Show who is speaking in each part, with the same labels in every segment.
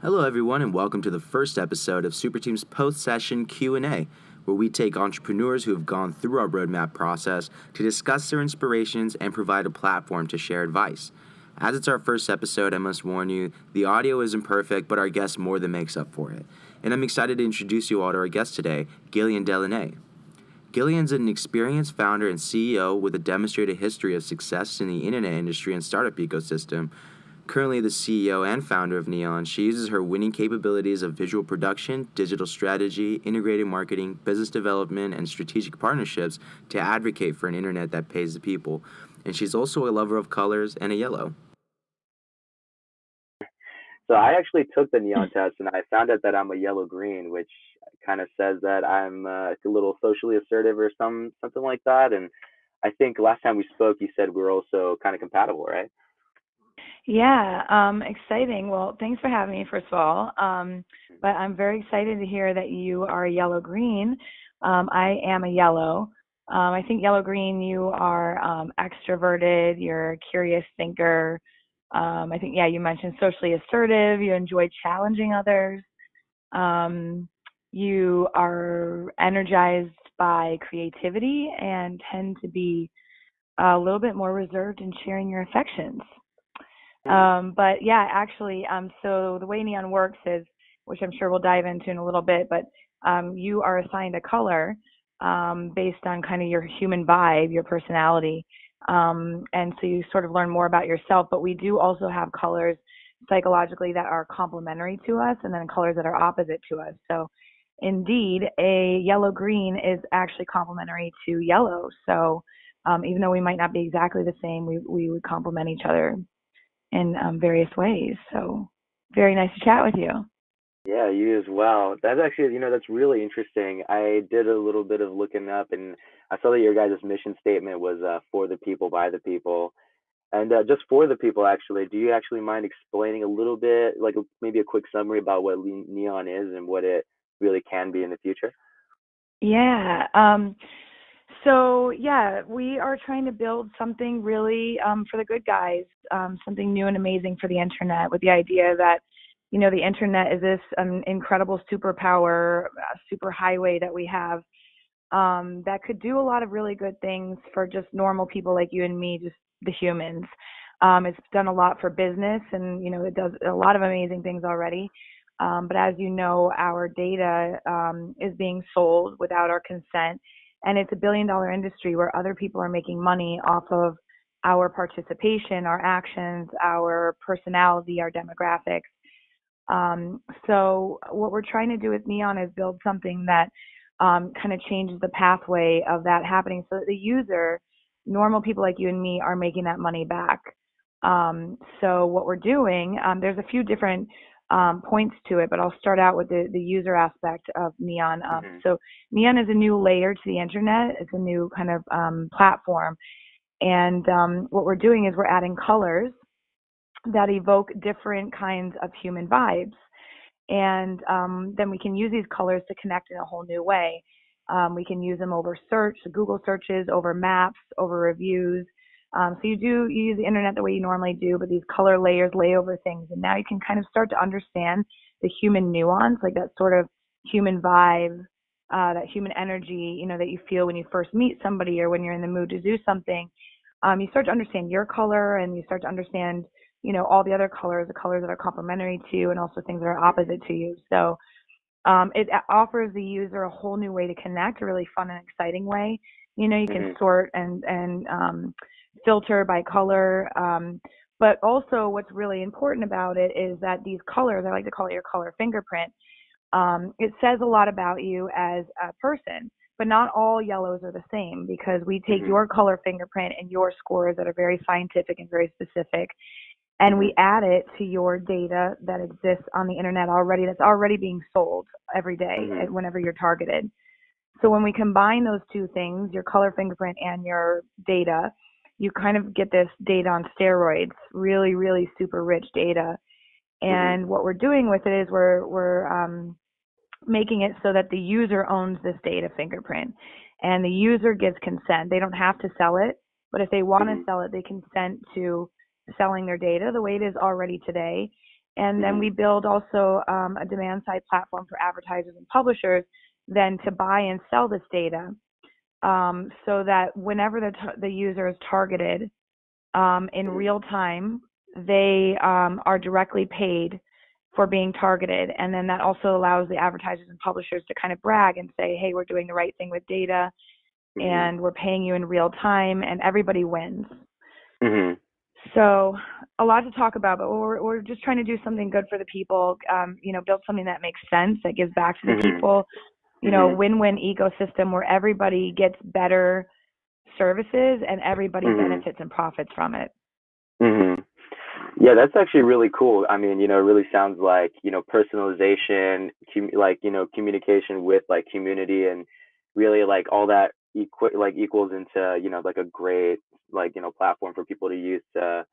Speaker 1: Hello, everyone, and welcome to the first episode of SUPERTEAM's post-session Q&A, where we take entrepreneurs who have gone through our roadmap process to discuss their inspirations and provide a platform to share advice. As it's our first episode, I must warn you, the audio isn't perfect, but our guest more than makes up for it. And I'm excited to introduce you all to our guest today, Gillian Delaunay. Gillian's an experienced founder and CEO with a demonstrated history of success in the internet industry and startup ecosystem. Currently the CEO and founder of Neon, she uses her winning capabilities of visual production, digital strategy, integrated marketing, business development, and strategic partnerships to advocate for an internet that pays the people. And she's also a lover of colors and a yellow.
Speaker 2: So I actually took the neon test and I found out that I'm a yellow-green, which kind of says that I'm a little socially assertive or something like that. And I think last time we spoke, you said we were also kind of compatible, right?
Speaker 3: Yeah, exciting. Well, thanks for having me, first of all. But I'm very excited to hear that you are a yellow-green. I am a yellow. I think yellow-green, you are extroverted, you're a curious thinker. I think, yeah, you mentioned socially assertive, you enjoy challenging others. You are energized by creativity and tend to be a little bit more reserved in sharing your affections. But yeah, actually, so the way Neon works is, which I'm sure we'll dive into in a little bit, but you are assigned a color based on kind of your human vibe, your personality. And so you sort of learn more about yourself, but we do also have colors psychologically that are complementary to us and then colors that are opposite to us. So indeed, a yellow-green is actually complementary to yellow. So even though we might not be exactly the same, we would complement each other in various ways. So very nice to chat with you.
Speaker 2: Yeah, you as well. That's actually, that's really interesting. I did a little bit of looking up and I saw that your guys' mission statement was for the people, by the people. And just for the people, actually, do you actually mind explaining a little bit, like maybe a quick summary about what Neon is and what it really can be in the future?
Speaker 3: Yeah. So yeah, we are trying to build something really for the good guys, something new and amazing for the internet, with the idea that, the internet is this incredible superpower, super highway that we have that could do a lot of really good things for just normal people like you and me, just the humans. It's done a lot for business, and it does a lot of amazing things already. But as you know, our data is being sold without our consent, and it's a billion-dollar industry where other people are making money off of our participation, our actions, our personality, our demographics. So what we're trying to do with Neon is build something that kind of changes the pathway of that happening, so that the user, normal people like you and me, are making that money back. So what we're doing, there's a few different points to it, but I'll start out with the user aspect of Neon. So Neon is a new layer to the internet. It's a new kind of platform. And what we're doing is we're adding colors that evoke different kinds of human vibes. And then we can use these colors to connect in a whole new way. We can use them over search, Google searches, over maps, over reviews. So you use the internet the way you normally do, but these color layers lay over things. And now you can kind of start to understand the human nuance, like that sort of human vibe, that human energy, that you feel when you first meet somebody or when you're in the mood to do something. You start to understand your color, and you start to understand, all the other colors, the colors that are complementary to you, and also things that are opposite to you. So it offers the user a whole new way to connect, a really fun and exciting way. You can sort and filter by color. But also what's really important about it is that these colors, I like to call it your color fingerprint, it says a lot about you as a person. But not all yellows are the same, because we take your color fingerprint and your scores that are very scientific and very specific, and we add it to your data that exists on the internet already, that's already being sold every day whenever you're targeted. So when we combine those two things, your color fingerprint and your data, you kind of get this data on steroids, really, really super rich data. And what we're doing with it is we're making it so that the user owns this data fingerprint, and the user gives consent. They don't have to sell it, but if they want to sell it, they consent to selling their data the way it is already today. And then we build also a demand side platform for advertisers and publishers then to buy and sell this data, so that whenever the user is targeted in real time, they are directly paid for being targeted. And then that also allows the advertisers and publishers to kind of brag and say, hey, we're doing the right thing with data and we're paying you in real time, and everybody wins. So a lot to talk about, but we're just trying to do something good for the people, build something that makes sense, that gives back to the people, win-win ecosystem where everybody gets better services and everybody benefits and profits from it.
Speaker 2: Yeah, that's actually really cool. I mean, it really sounds like, personalization, communication with like community, and really like all that equals into, like a great, platform for people to use to,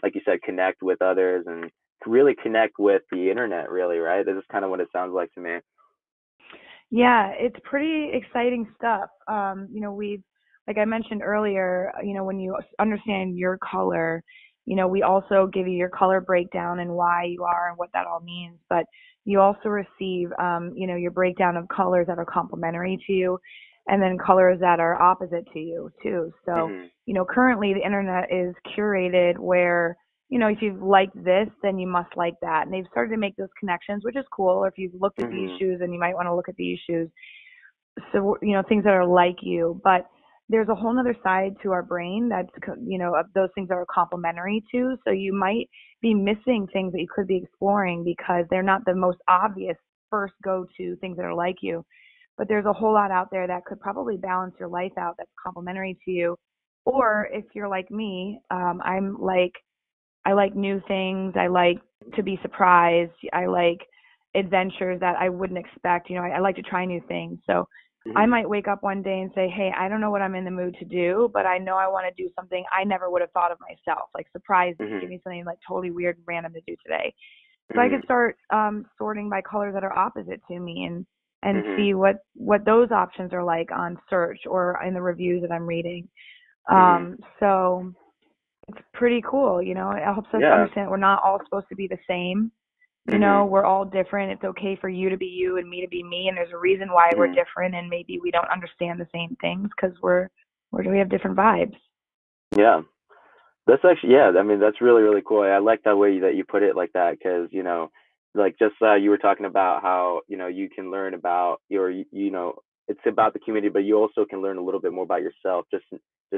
Speaker 2: like you said, connect with others and to really connect with the internet, really, right? This is kind of what it sounds like to me.
Speaker 3: Yeah, it's pretty exciting stuff. We've, like I mentioned earlier, when you understand your color, we also give you your color breakdown and why you are and what that all means. But you also receive, your breakdown of colors that are complementary to you, and then colors that are opposite to you too. So, currently the internet is curated where, if you've liked this, then you must like that. And they've started to make those connections, which is cool. Or if you've looked at these shoes, then you might want to look at these shoes. So, things that are like you. But there's a whole other side to our brain that's, of those things that are complementary to. So you might be missing things that you could be exploring because they're not the most obvious first go-to things that are like you. But there's a whole lot out there that could probably balance your life out that's complementary to you. Or if you're like me, I like new things. I like to be surprised. I like adventures that I wouldn't expect. I like to try new things. So I might wake up one day and say, hey, I don't know what I'm in the mood to do, but I know I want to do something I never would have thought of myself. Like surprise me, give me something like totally weird and random to do today. So I could start sorting by colors that are opposite to me and see what those options are like on search or in the reviews that I'm reading. So it's pretty cool, it helps us understand we're not all supposed to be the same. We're all different. It's okay for you to be you and me to be me, and there's a reason why we're different, and maybe we don't understand the same things because we have different vibes.
Speaker 2: Yeah, that's actually, I mean, that's really, really cool. I like that way that you put it like that, because like just you were talking about how you can learn about it's about the community, but you also can learn a little bit more about yourself, just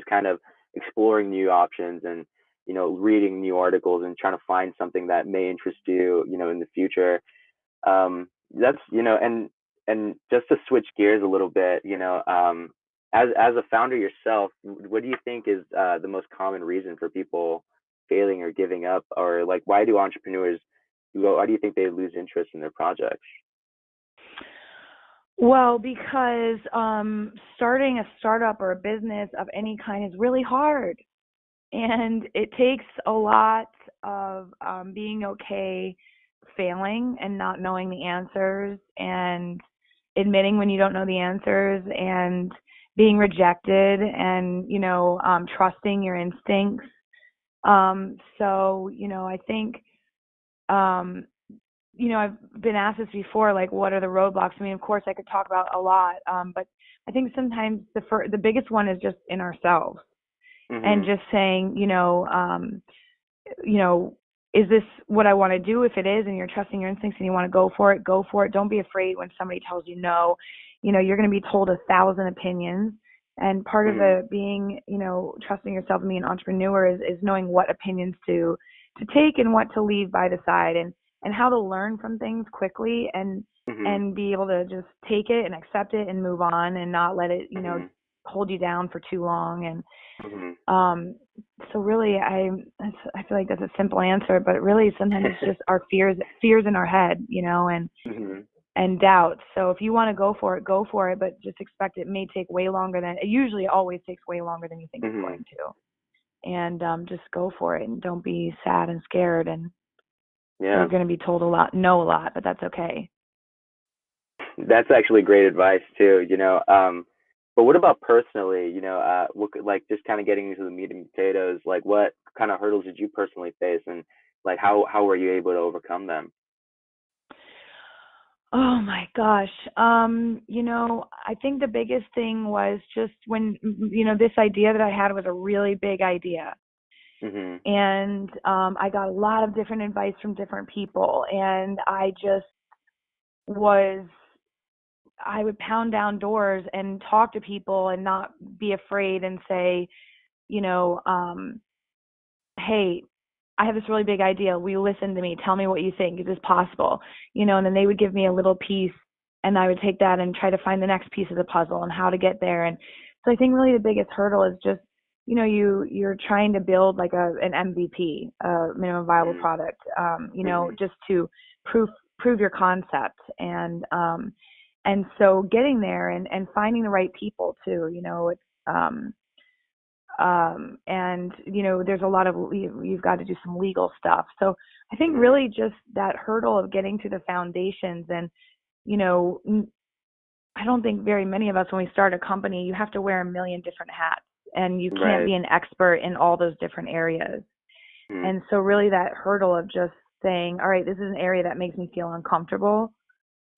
Speaker 2: kind of exploring new options and reading new articles and trying to find something that may interest you in the future. That's and just to switch gears a little bit, as a founder yourself, what do you think is the most common reason for people failing or giving up, or like why do entrepreneurs why do you think they lose interest in their projects?
Speaker 3: Well, because starting a startup or a business of any kind is really hard. And it takes a lot of being okay failing and not knowing the answers, and admitting when you don't know the answers, and being rejected, and trusting your instincts. So I think I've been asked this before, like what are the roadblocks? I mean, of course I could talk about a lot, but I think sometimes the biggest one is just in ourselves. And just saying, is this what I want to do? If it is, and you're trusting your instincts and you want to go for it, go for it. Don't be afraid when somebody tells you no. You're going to be told 1,000 opinions. And part of the being, trusting yourself and being an entrepreneur is knowing what opinions to take and what to leave by the side, and how to learn from things quickly and be able to just take it and accept it and move on and not let it, hold you down for too long. And so really I feel like that's a simple answer, but really sometimes it's just our fears in our head, and doubt. So if you want to go for it, but just expect it may take way longer than it usually always takes way longer than you think it's going to. And just go for it, and don't be sad and scared, and you're going to be told a lot, but that's okay.
Speaker 2: That's actually great advice too, but what about personally, what, like just kind of getting into the meat and potatoes, like what kind of hurdles did you personally face, and Like how were you able to overcome them?
Speaker 3: Oh my gosh. I think the biggest thing was just when, this idea that I had was a really big idea.
Speaker 2: Mhm.
Speaker 3: And I got a lot of different advice from different people. And was, I would pound down doors and talk to people and not be afraid and say, you know, hey, I have this really big idea. Will you listen to me? Tell me what you think. Is this possible? And then they would give me a little piece and I would take that and try to find the next piece of the puzzle and how to get there. And so I think really the biggest hurdle is just, you're trying to build like an MVP, a minimum viable
Speaker 2: Mhm.
Speaker 3: product,
Speaker 2: Mhm.
Speaker 3: just to prove your concept. And so getting there and finding the right people too, it's, and there's a lot of you've got to do some legal stuff. So I think
Speaker 2: Mhm.
Speaker 3: really just that hurdle of getting to the foundations. And you know I don't think very many of us, when we start a company, you have to wear a million different hats and you can't
Speaker 2: Right.
Speaker 3: be an expert in all those different areas.
Speaker 2: Mhm.
Speaker 3: And so really that hurdle of just saying, all right, this is an area that makes me feel uncomfortable,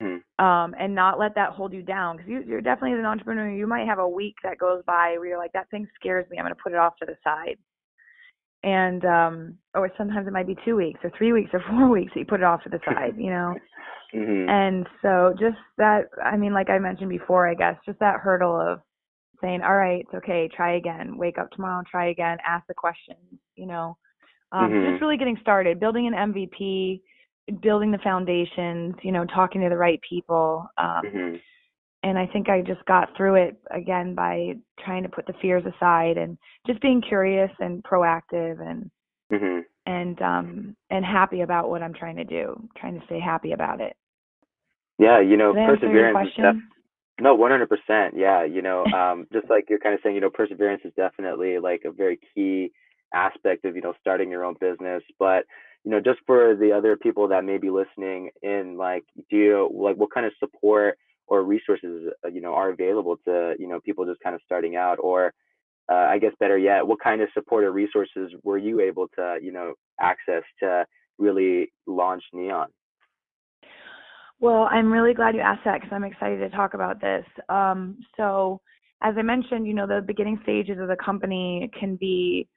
Speaker 2: Mhm.
Speaker 3: and not let that hold you down. Because you're definitely, as an entrepreneur, you might have a week that goes by where you're like, that thing scares me, I'm going to put it off to the side. And or sometimes it might be 2 weeks or 3 weeks or 4 weeks that you put it off to the side.
Speaker 2: Mhm.
Speaker 3: And so just that, I mean, like I mentioned before, I guess just that hurdle of saying, all right, it's okay, try again, wake up tomorrow, try again, ask the questions. So just
Speaker 2: Mhm.
Speaker 3: really getting started, building an MVP, building the foundations, talking to the right people.
Speaker 2: Mhm.
Speaker 3: And I think I just got through it again by trying to put the fears aside and just being curious and proactive
Speaker 2: Mhm.
Speaker 3: and happy about what I'm trying to do, trying to stay happy about it.
Speaker 2: Yeah,
Speaker 3: Did I answer your
Speaker 2: perseverance is
Speaker 3: question?
Speaker 2: no, 100%. Yeah, just like you're kind of saying, perseverance is definitely like a very key aspect of, starting your own business. But, just for the other people that may be listening in, like, what kind of support or resources, are available to, people just kind of starting out? Or, I guess better yet, what kind of support or resources were you able to, access to really launch Neon?
Speaker 3: Well, I'm really glad you asked that because I'm excited to talk about this. So, as I mentioned, the beginning stages of the company can be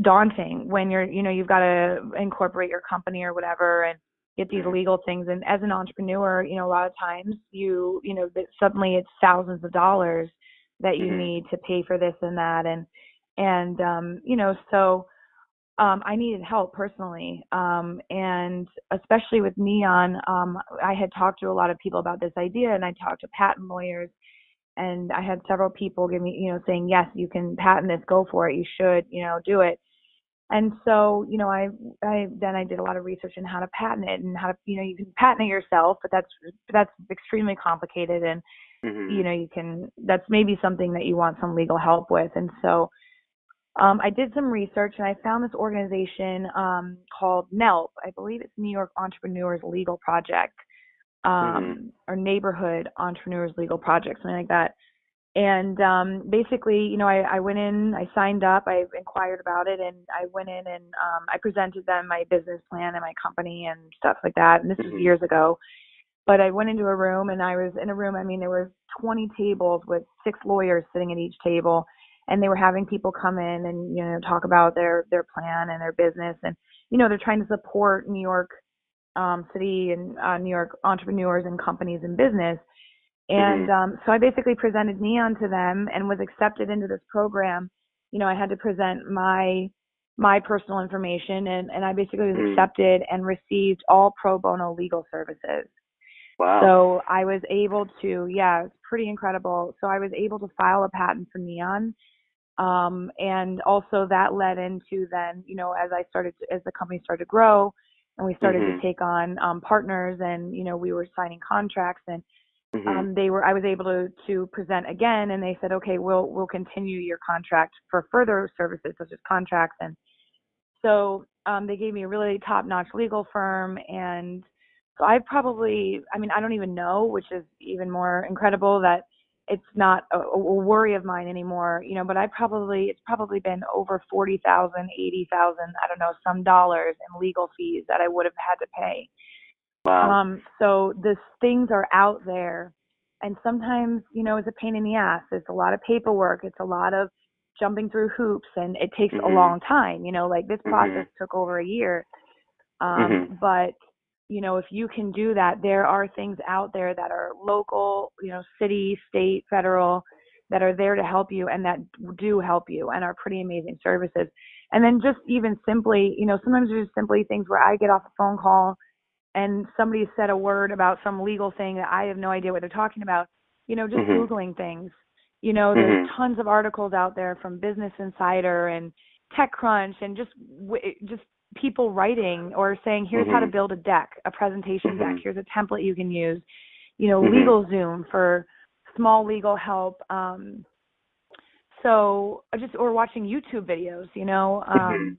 Speaker 3: daunting when you've got to incorporate your company or whatever and get these
Speaker 2: Mhm.
Speaker 3: legal things. And as an entrepreneur, a lot of times that suddenly it's thousands of dollars that you
Speaker 2: Mhm.
Speaker 3: need to pay for this and that. So I needed help personally. And especially with Neon, I had talked to a lot of people about this idea and I talked to patent lawyers and I had several people give me, saying, yes, you can patent this, go for it. You should, do it. And so, I did a lot of research on how to patent it and how to, you can patent it yourself, but that's extremely complicated. And,
Speaker 2: Mhm.
Speaker 3: that's maybe something that you want some legal help with. And so, I did some research and I found this organization called NELP. I believe it's New York Entrepreneurs Legal Project,
Speaker 2: Mhm.
Speaker 3: or Neighborhood Entrepreneurs Legal Project, something like that. And basically, I went in, I signed up, I inquired about it, and I went in and I presented them my business plan and my company and stuff like that. And this was
Speaker 2: Mhm.
Speaker 3: years ago. But I went into a room and I was in a room, I mean, there were 20 tables with 6 lawyers sitting at each table. And they were having people come in and, talk about their plan and their business. And, they're trying to support New York City and New York entrepreneurs and companies and business. And
Speaker 2: Mhm.
Speaker 3: so I basically presented Neon to them and was accepted into this program. I had to present my personal information and I basically was
Speaker 2: Mhm.
Speaker 3: accepted and received all pro bono legal services.
Speaker 2: Wow.
Speaker 3: So I was able to, yeah, it's pretty incredible. So I was able to file a patent for Neon. And also that led into then, as the company started to grow and we started to
Speaker 2: Mhm.
Speaker 3: take on partners and, we were signing contracts and
Speaker 2: Mhm.
Speaker 3: I was able to present again and they said, okay, we'll continue your contract for further services such as contracts. And so they gave me a really top-notch legal firm. And so I don't even know, which is even more incredible, that it's not a worry of mine anymore, but it's probably been over 40,000, 80,000, I don't know, some dollars in legal fees that I would have had to pay.
Speaker 2: Wow.
Speaker 3: So these things are out there, and sometimes, it's a pain in the ass. It's a lot of paperwork. It's a lot of jumping through hoops, and it takes a
Speaker 2: Mhm.
Speaker 3: long time. Like this process
Speaker 2: Mhm.
Speaker 3: took over a year.
Speaker 2: Mhm.
Speaker 3: But, if you can do that, there are things out there that are local, city, state, federal, that are there to help you and that do help you and are pretty amazing services. And then just even simply, sometimes there's simply things where I get off a phone call and somebody said a word about some legal thing that I have no idea what they're talking about, just
Speaker 2: Mhm.
Speaker 3: Googling things. There's
Speaker 2: Mhm.
Speaker 3: tons of articles out there from Business Insider and TechCrunch and just people writing or saying, here's how to
Speaker 2: Mhm.
Speaker 3: build a deck, a presentation deck.
Speaker 2: Mhm.
Speaker 3: Here's a template you can use.
Speaker 2: Mhm.
Speaker 3: LegalZoom for small legal help. Or watching YouTube videos,
Speaker 2: Mhm.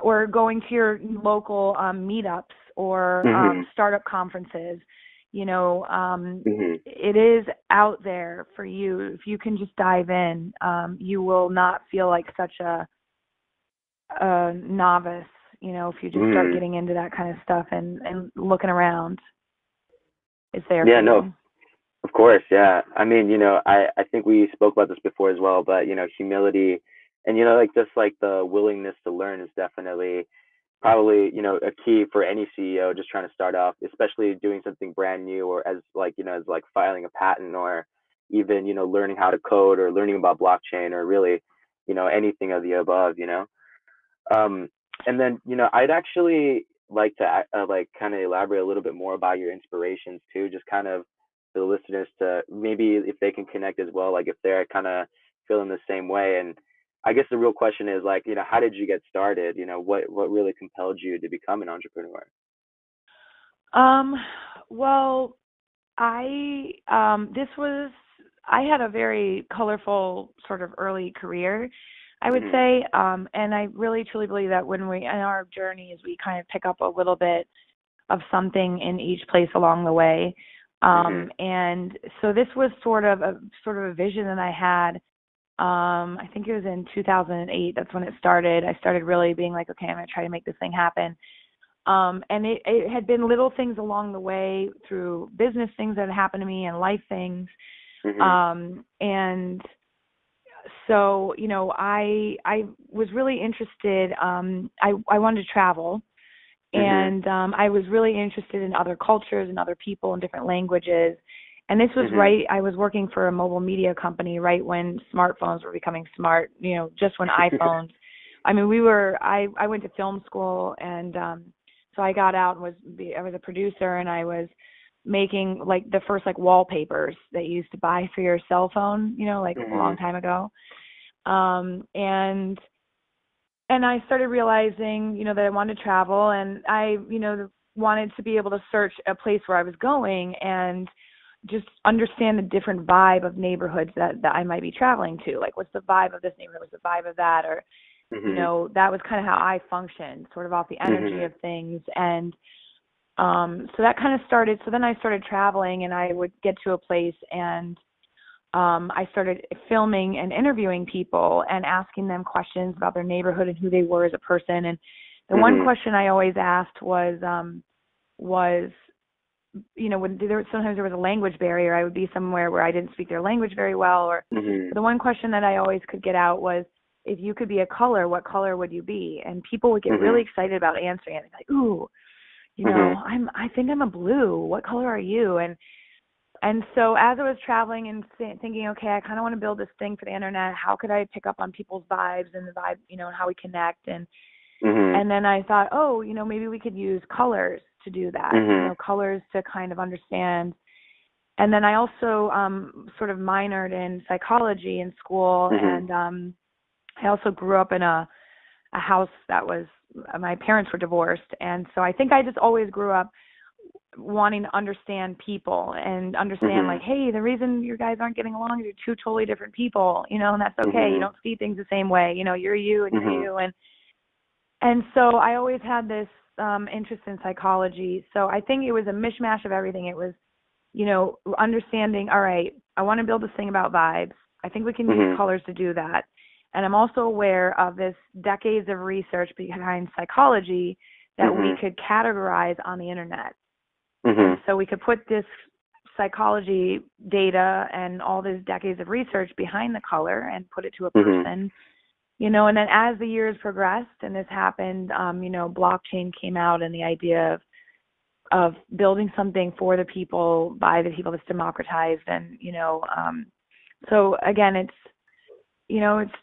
Speaker 3: or going to your local meetups or
Speaker 2: Mhm.
Speaker 3: startup conferences.
Speaker 2: Mhm.
Speaker 3: It is out there for you. If you can just dive in, you will not feel like such a novice, if you just start
Speaker 2: Mhm.
Speaker 3: getting into that kind of stuff and looking around. It's there for
Speaker 2: Yeah, no,
Speaker 3: you.
Speaker 2: of course, yeah. I mean, I think we spoke about this before as well, but humility and like just like the willingness to learn is definitely probably a key for any CEO just trying to start off, especially doing something brand new or as like as like filing a patent or even learning how to code or learning about blockchain or really anything of the above. Um, and then, I'd actually like to like kind of elaborate a little bit more about your inspirations too, just kind of for the listeners to maybe if they can connect as well, like if they're kind of feeling the same way. And I guess the real question is like, how did you get started? What really compelled you to become an entrepreneur?
Speaker 3: Um, well, this was, I had a very colorful sort of early career, I would
Speaker 2: Mhm.
Speaker 3: say. And I really truly believe that when we, in our journeys, we kind of pick up a little bit of something in each place along the way.
Speaker 2: Mhm.
Speaker 3: And so this was sort of a vision that I had. I think it was in 2008. That's when it started. I started really being like, okay, I'm going to try to make this thing happen. And it had been little things along the way through business things that had happened to me and life things.
Speaker 2: Mhm.
Speaker 3: And so, I was really interested. I wanted to travel,
Speaker 2: Mhm.
Speaker 3: and I was really interested in other cultures and other people and different languages. And this was
Speaker 2: Mhm.
Speaker 3: I was working for a mobile media company right when smartphones were becoming smart, just when iPhones. I mean, I went to film school, and so I got out and I was a producer, and I was making like the first like wallpapers that you used to buy for your cell phone, like a long
Speaker 2: Mhm.
Speaker 3: time ago. And I started realizing, that I wanted to travel, and I, wanted to be able to search a place where I was going and just understand the different vibe of neighborhoods that I might be traveling to. Like, what's the vibe of this neighborhood? What's the vibe of that? Or,
Speaker 2: Mhm.
Speaker 3: that was kind of how I functioned, sort of off the energy
Speaker 2: Mhm.
Speaker 3: of things. And so that kind of started. So then I started traveling, and I would get to a place, and I started filming and interviewing people and asking them questions about their neighborhood and who they were as a person. And the one
Speaker 2: Mhm.
Speaker 3: question I always asked was, when sometimes there was a language barrier. I would be somewhere where I didn't speak their language very well,
Speaker 2: Mhm.
Speaker 3: but the one question that I always could get out was, if you could be a color, what color would you be? And people would get really
Speaker 2: Mhm.
Speaker 3: excited about answering it. They'd be like, ooh,
Speaker 2: Mhm.
Speaker 3: I think I'm a blue. What color are you? And so as I was traveling and thinking, okay, I kind of want to build this thing for the internet. How could I pick up on people's vibes and the vibe, and how we connect?
Speaker 2: Mhm.
Speaker 3: And then I thought, oh, maybe we could use colors to do that,
Speaker 2: Mhm.
Speaker 3: colors to kind of understand. And then I also sort of minored in psychology in school.
Speaker 2: Mhm.
Speaker 3: And I also grew up in a house that was, my parents were divorced. And so I think I just always grew up wanting to understand people and understand, like,
Speaker 2: Mhm.
Speaker 3: hey, the reason you guys aren't getting along is you're two totally different people, and that's okay. You
Speaker 2: Mhm.
Speaker 3: don't see things the same way. You're you and you're
Speaker 2: Mhm.
Speaker 3: you. And so I always had this interest in psychology. So I think it was a mishmash of everything. It was understanding, all right, I want to build this thing about vibes. I think we can use colors to do that. And I'm also aware of this decades of research behind psychology that we could categorize on the internet. And so we could put this psychology data and all this decades of research behind the color and put it to a person, and then as the years progressed and this happened, blockchain came out and the idea of building something for the people, by the people, that's democratized. And, so again, it's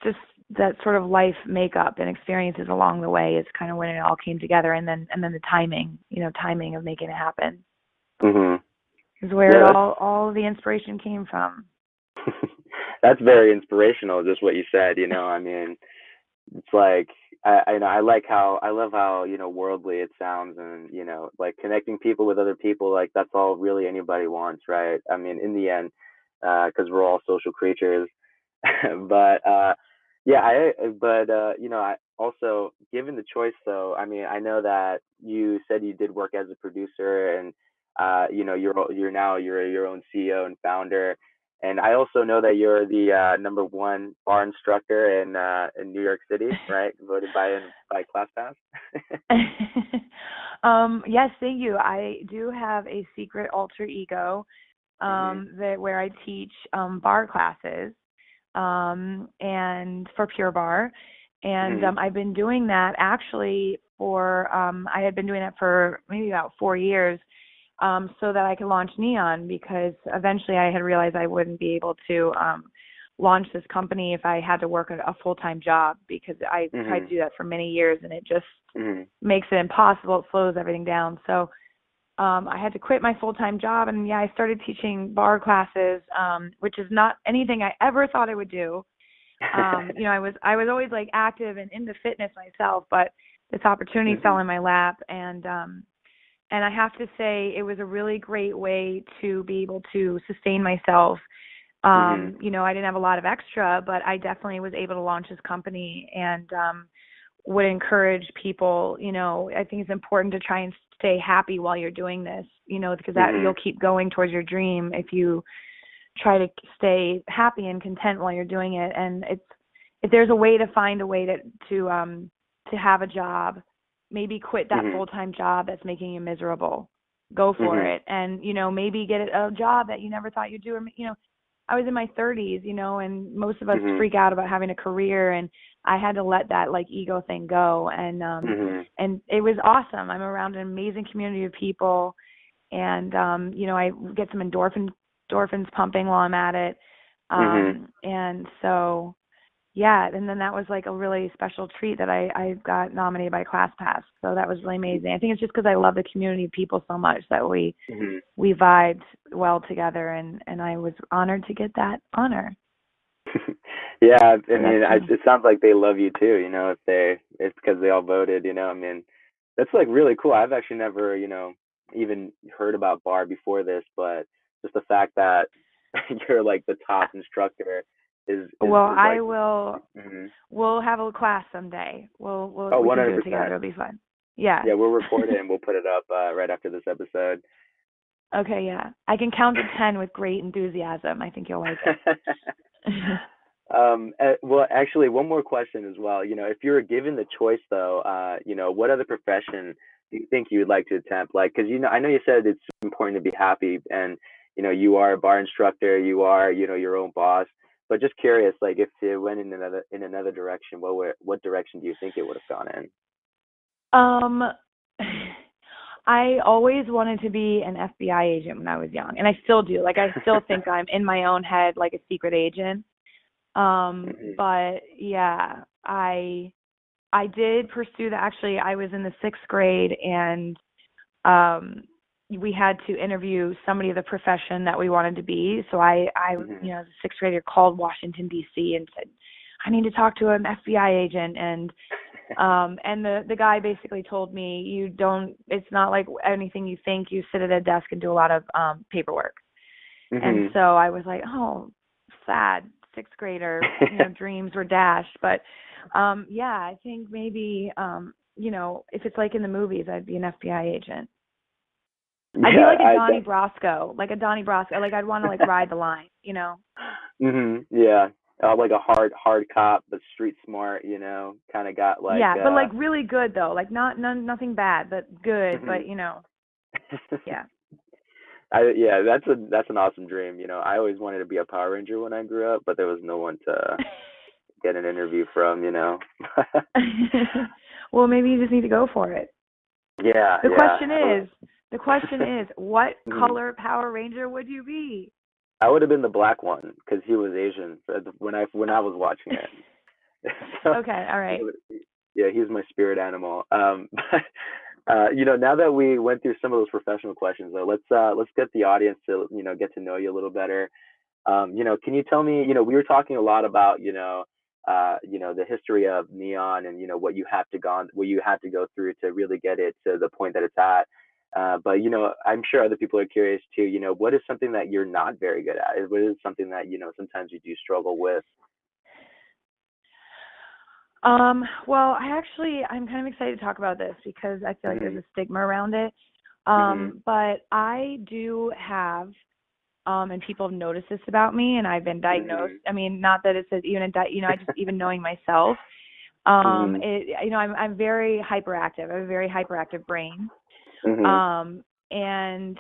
Speaker 3: just that sort of life makeup and experiences along the way is kind of when it all came together. And then the timing of making it happen is where all the inspiration came from.
Speaker 2: That's very inspirational, just what you said, I mean, it's like, I love how, worldly it sounds, and, like connecting people with other people, like that's all really anybody wants, right? I mean, in the end, because we're all social creatures. But I also, given the choice though, I mean, I know that you said you did work as a producer, and you're now your own CEO and founder. And I also know that you're the number one bar instructor in New York City, right? Voted by ClassPass.
Speaker 3: Yes, thank you. I do have a secret alter ego where I teach bar classes and for Pure Bar. And I've been doing that actually I had been doing that for maybe about 4 years. So that I could launch Neon, because eventually I had realized I wouldn't be able to launch this company if I had to work a full-time job, because I tried to do that for many years and it just makes it impossible. It slows everything down. So I had to quit my full-time job, and I started teaching bar classes, which is not anything I ever thought I would do. I was always like active and into fitness myself, but this opportunity fell in my lap, and I have to say it was a really great way to be able to sustain myself. I didn't have a lot of extra, but I definitely was able to launch this company, and would encourage people, I think it's important to try and stay happy while you're doing this, because that you'll keep going towards your dream if you try to stay happy and content while you're doing it. And if there's a way to find a way to have a job, maybe quit that full-time job that's making you miserable. Go for it. And, maybe get a job that you never thought you'd do. Or, I was in my 30s, and most of us freak out about having a career, and I had to let that like ego thing go. And it was awesome. I'm around an amazing community of people, and, I get some endorphins pumping while I'm at it. And so, and then that was like a really special treat that I got nominated by ClassPass. So that was really amazing. I think it's just because I love the community of people so much that we vibed well together, and I was honored to get that honor.
Speaker 2: I mean, it sounds like they love you too, it's because they all voted, I mean, that's like really cool. I've actually never, even heard about bar before this, but just the fact that you're like the top instructor is
Speaker 3: well,
Speaker 2: is
Speaker 3: I
Speaker 2: like,
Speaker 3: will. We'll have a class someday. We
Speaker 2: 100%.
Speaker 3: can do it together. It'll be fun. Yeah.
Speaker 2: Yeah, we'll record it and we'll put it up right after this episode.
Speaker 3: Okay. Yeah, I can count to 10 with great enthusiasm. I think you'll like it.
Speaker 2: Well, actually, one more question as well. If you were given the choice, though, what other profession do you think you would like to attempt? Like, because I know you said it's important to be happy, and you are a bar instructor, you are your own boss. But just curious, like if it went in another direction, what direction do you think it would have gone in?
Speaker 3: I always wanted to be an FBI agent when I was young, and I still do. Like, I still think I'm in my own head like a secret agent. But yeah, I did pursue that. Actually, I was in the 6th grade, and we had to interview somebody of the profession that we wanted to be. So I as a 6th grader, called Washington, D.C. and said, I need to talk to an FBI agent. And the guy basically told me, it's not like anything you think. You sit at a desk and do a lot of paperwork. And so I was like, oh, sad. 6th grader, dreams were dashed. But I think maybe if it's like in the movies, I'd be an FBI agent. I'd be
Speaker 2: Yeah,
Speaker 3: like a Donnie Brasco, like a Donnie Brasco. Like I'd want to like ride the line, you know?
Speaker 2: Yeah. Like a hard cop, but street smart, kind of got like
Speaker 3: Yeah, but like really good though. Like nothing bad, but good. But
Speaker 2: mhm.
Speaker 3: you know, yeah.
Speaker 2: Yeah, that's an awesome dream. I always wanted to be a Power Ranger when I grew up, but there was no one to get an interview from.
Speaker 3: Well, maybe you just need to go for it.
Speaker 2: Yeah,
Speaker 3: The
Speaker 2: yeah.
Speaker 3: question is, what
Speaker 2: Mhm.
Speaker 3: color Power Ranger would you be?
Speaker 2: I would have been the black one because he was Asian when I was watching it. So,
Speaker 3: Okay, all right.
Speaker 2: yeah, he's my spirit animal. But now that we went through some of those professional questions, though, let's get the audience to get to know you a little better. Can you tell me, we were talking a lot about, the history of neon and, what you had to go through to really get it to the point that it's at. But, I'm sure other people are curious too, what is something that you're not very good at? What is something that, sometimes you do struggle with?
Speaker 3: Well, I'm kind of excited to talk about this because I feel like there's
Speaker 2: Hmm.
Speaker 3: a stigma around it.
Speaker 2: Hmm.
Speaker 3: But I do have, and people have noticed this about me, and I've been diagnosed.
Speaker 2: Hmm.
Speaker 3: I mean, not that it's even I just even knowing myself.
Speaker 2: Hmm.
Speaker 3: I'm very hyperactive. I have a very hyperactive brain.
Speaker 2: Hmm.
Speaker 3: Um, and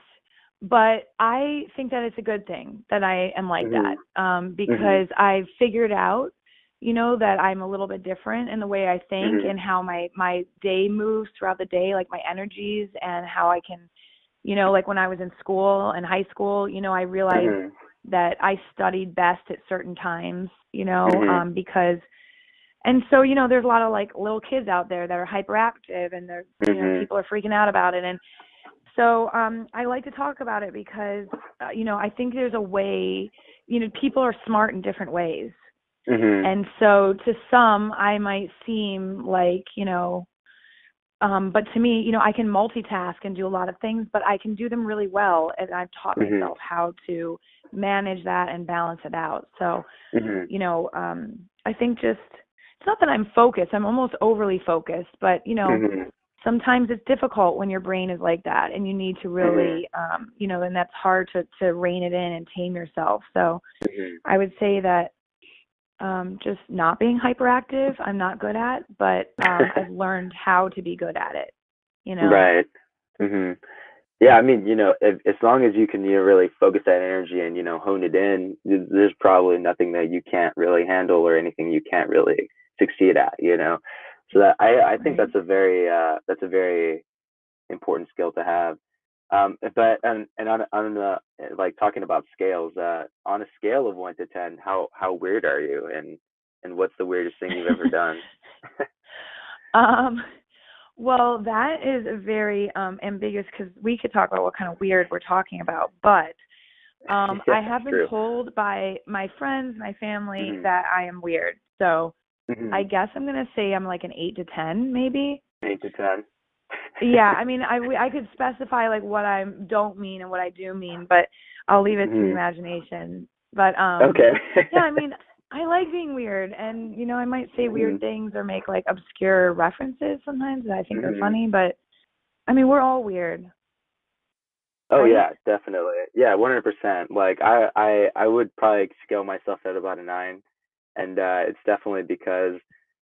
Speaker 3: but I think that it's a good thing that I am like
Speaker 2: Hmm.
Speaker 3: that, because I've figured out, that I'm a little bit different in the way I think
Speaker 2: Hmm.
Speaker 3: and how my day moves throughout the day, like my energies and how I can, like when I was in school and high school, I realized
Speaker 2: Hmm.
Speaker 3: that I studied best at certain times,
Speaker 2: Hmm.
Speaker 3: because and so, there's a lot of like little kids out there that are hyperactive and they're,
Speaker 2: Hmm.
Speaker 3: people are freaking out about it. And so I like to talk about it because, I think there's a way, people are smart in different ways.
Speaker 2: Hmm.
Speaker 3: And so to some, I might seem like, but to me, I can multitask and do a lot of things, but I can do them really well. And I've taught
Speaker 2: Hmm.
Speaker 3: myself how to manage that and balance it out. So,
Speaker 2: Hmm.
Speaker 3: I think just, it's not that I'm focused. I'm almost overly focused, but,
Speaker 2: Hmm.
Speaker 3: sometimes it's difficult when your brain is like that and you need to
Speaker 2: Hmm.
Speaker 3: really, and that's hard to rein it in and tame yourself. So
Speaker 2: Hmm.
Speaker 3: I would say that, just not being hyperactive, I'm not good at, but, I've learned how to be good at it.
Speaker 2: Right. Hmm. Yeah, I mean, as long as you can, really focus that energy and, hone it in, there's probably nothing that you can't really handle or anything you can't really succeed at. So that I think
Speaker 3: Right.
Speaker 2: that's a very important skill to have. But and on like talking about scales, on a scale of 1 to 10, how weird are you, and what's the weirdest thing you've ever done?
Speaker 3: um, well, that is very ambiguous because we could talk about what kind of weird we're talking about, but
Speaker 2: Yeah,
Speaker 3: I
Speaker 2: that's
Speaker 3: have been
Speaker 2: true.
Speaker 3: told by my friends, my family,
Speaker 2: Hmm.
Speaker 3: that I am weird. So I
Speaker 2: Hmm.
Speaker 3: guess I'm gonna say I'm like an 8 to 10, maybe.
Speaker 2: 8 to 10.
Speaker 3: Yeah, I mean, I could specify like what I don't mean and what I do mean, but I'll leave it to the
Speaker 2: Hmm.
Speaker 3: imagination. But
Speaker 2: Okay.
Speaker 3: yeah, I mean, I like being weird, and I might say
Speaker 2: Hmm.
Speaker 3: weird things or make like obscure references sometimes that I think are
Speaker 2: Hmm.
Speaker 3: funny. But I mean, we're all weird,
Speaker 2: Oh
Speaker 3: right?
Speaker 2: yeah, definitely. Yeah, 100%. Like I would probably scale myself at about a 9, and it's definitely because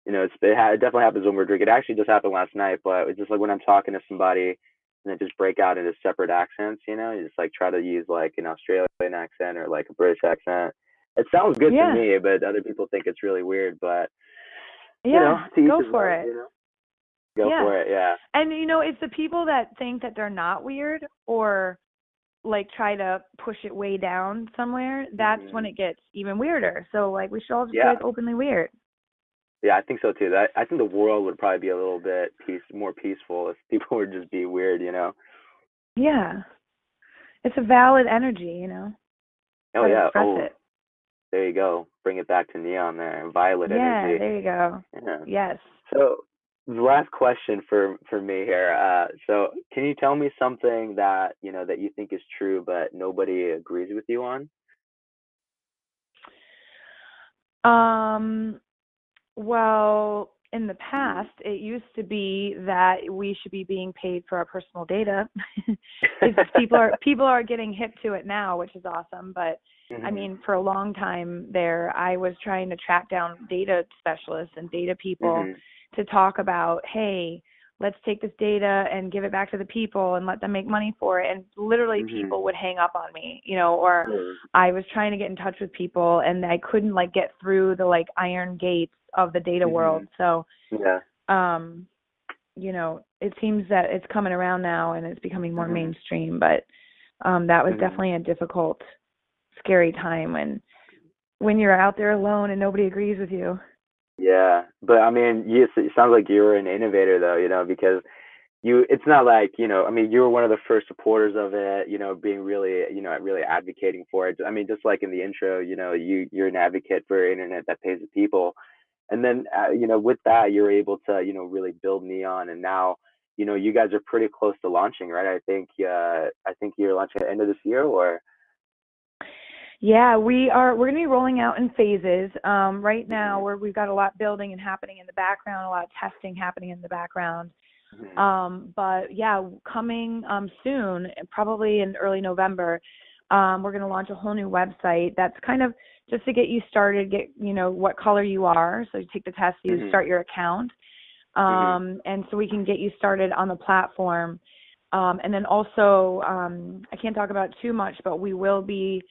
Speaker 2: it definitely happens when we're drinking. It actually just happened last night, but it's just like when I'm talking to somebody and they just break out into separate accents. You just like try to use like an Australian accent or like a British accent. It sounds good to
Speaker 3: Yeah,
Speaker 2: me, but other people think it's really weird. But
Speaker 3: yeah,
Speaker 2: to each
Speaker 3: go
Speaker 2: his
Speaker 3: for
Speaker 2: own.
Speaker 3: it.
Speaker 2: Go
Speaker 3: Yeah,
Speaker 2: for it. Yeah.
Speaker 3: and it's the people that think that they're not weird or like try to push it way down somewhere. That's when
Speaker 2: Hmm.
Speaker 3: it gets even weirder. So like we should all just be
Speaker 2: Yeah.
Speaker 3: like openly weird.
Speaker 2: Yeah, I think so too. I think the world would probably be a little bit more peaceful if people would just be weird.
Speaker 3: Yeah, it's a valid energy.
Speaker 2: Oh
Speaker 3: How to
Speaker 2: yeah.
Speaker 3: express
Speaker 2: Oh,
Speaker 3: it.
Speaker 2: there you go. Bring it back to neon there. Violet
Speaker 3: Yeah,
Speaker 2: energy.
Speaker 3: there you go.
Speaker 2: Yeah.
Speaker 3: Yes.
Speaker 2: So the last question for me here. So can you tell me something that that you think is true but nobody agrees with you on?
Speaker 3: Um, well, in the past, it used to be that we should be being paid for our personal data. People are getting hip to it now, which is awesome. But I mean, for a long time there, I was trying to track down data specialists and data people to talk about, hey, let's take this data and give it back to the people and let them make money for it. And literally people would hang up on me, or I was trying to get in touch with people and I couldn't get through the iron gates of the data world. So, it seems that it's coming around now and it's becoming more mainstream, but that was definitely a difficult, scary time when you're out there alone and nobody agrees with you.
Speaker 2: Yeah, but I mean, it sounds like you were an innovator though, because it's not like, you were one of the first supporters of it, being really, really advocating for it. I mean, just like in the intro, you're an advocate for internet that pays the people. And then, with that, you're able to, really build Neon. And now, you guys are pretty close to launching, right? I think you're launching at the end of this year, or?
Speaker 3: Yeah, we're going to be rolling out in phases. Right now, we've got a lot building and happening in the background, a lot of testing happening in the background. But yeah, coming soon, probably in early November, we're going to launch a whole new website that's kind of just to get you started, get what color you are. So you take the test, you start your account, and so we can get you started on the platform. And then also, I can't talk about it too much, but we will be.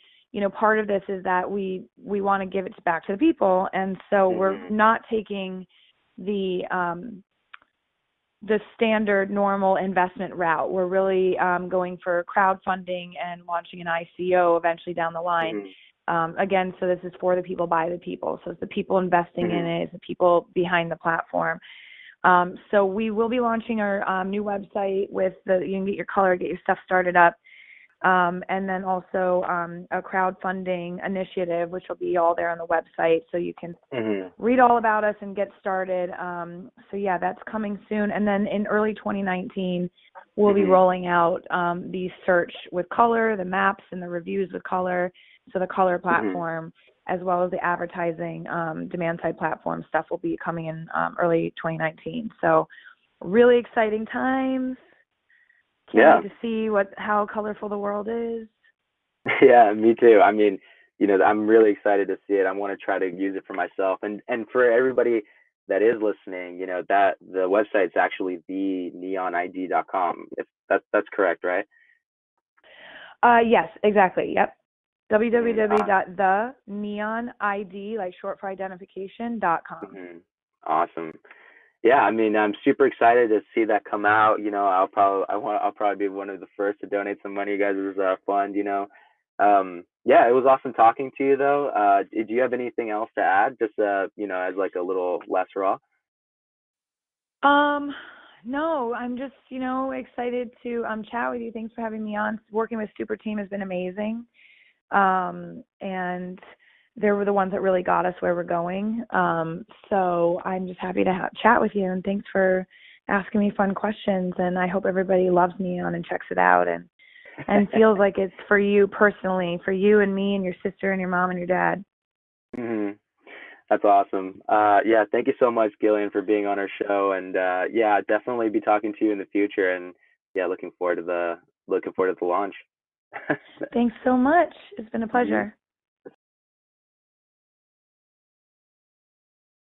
Speaker 3: Part of this is that we want to give it back to the people, and so we're not taking the standard normal investment route. We're really going for crowdfunding and launching an ICO eventually down the line. Again, so this is for the people, by the people. So it's the people investing in it, it's the people behind the platform. So we will be launching our new website with you can get your color, get your stuff started up. And then also a crowdfunding initiative, which will be all there on the website, so you can read all about us and get started. So yeah, that's coming soon. And then in early 2019, we'll be rolling out the search with color, the maps and the reviews with color, so the color platform, as well as the advertising demand-side platform stuff will be coming in early 2019. So really exciting times. Can't wait to see how colorful the world is.
Speaker 2: Yeah, me too. I mean, I'm really excited to see it. I want to try to use it for myself, and for everybody that is listening, that the website's actually theneonid.com. If that's correct, right?
Speaker 3: Yes, exactly. Yep. www.theneonid, like short for identification.com.
Speaker 2: Awesome. Yeah, I mean, I'm super excited to see that come out. I'll probably be one of the first to donate some money, you guys' fund. Yeah, it was awesome talking to you, though. Do you have anything else to add, just as like a little less raw?
Speaker 3: No, I'm just excited to chat with you. Thanks for having me on. Working with SUPERTEAM has been amazing, and they were the ones that really got us where we're going. So I'm just happy to chat with you, and thanks for asking me fun questions. And I hope everybody loves Neon and checks it out and feels like it's for you personally, for you and me and your sister and your mom and your dad.
Speaker 2: That's awesome. Yeah, thank you so much, Gillian, for being on our show. And yeah, definitely be talking to you in the future. And yeah, looking forward to the launch.
Speaker 3: Thanks so much. It's been a pleasure.